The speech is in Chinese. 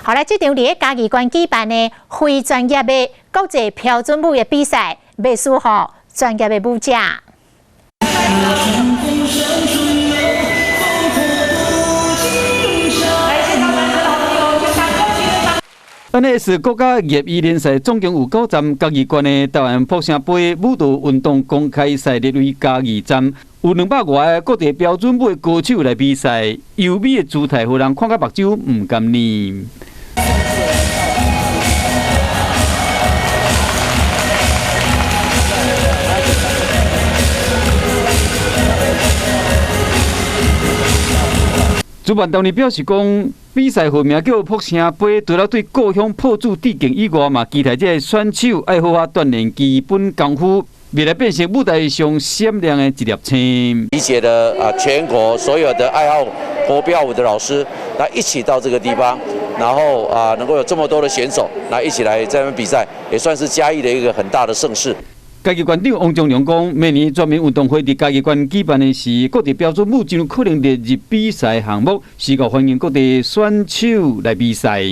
好来，这场伫嘉义县举办的非专业的国际标准舞的比赛，要输予专业的舞者。 NS 国家业余联赛总共有9站，嘉义县的台湾福城杯舞蹈运动公开赛列为嘉义站，有200多个各地标准舞的歌手来比赛，优美的姿态，互人看甲目睭唔甘念。 主办单位表示讲，比赛号名叫福城杯，除了对故乡破竹致敬以外，嘛期待这选手爱好好锻炼基本功夫，未来变成舞台上闪亮的一粒星。理解了全国所有的爱好国标舞的老师，那一起到这个地方，然后能够有这么多的选手，那一起来在那边比赛，也算是嘉义的一个很大的盛事。 嘉义县长王忠良讲，明年全民运动会伫嘉义县举办的是各地标准舞，就有可能列入比赛项目，是够欢迎各地选手来比赛。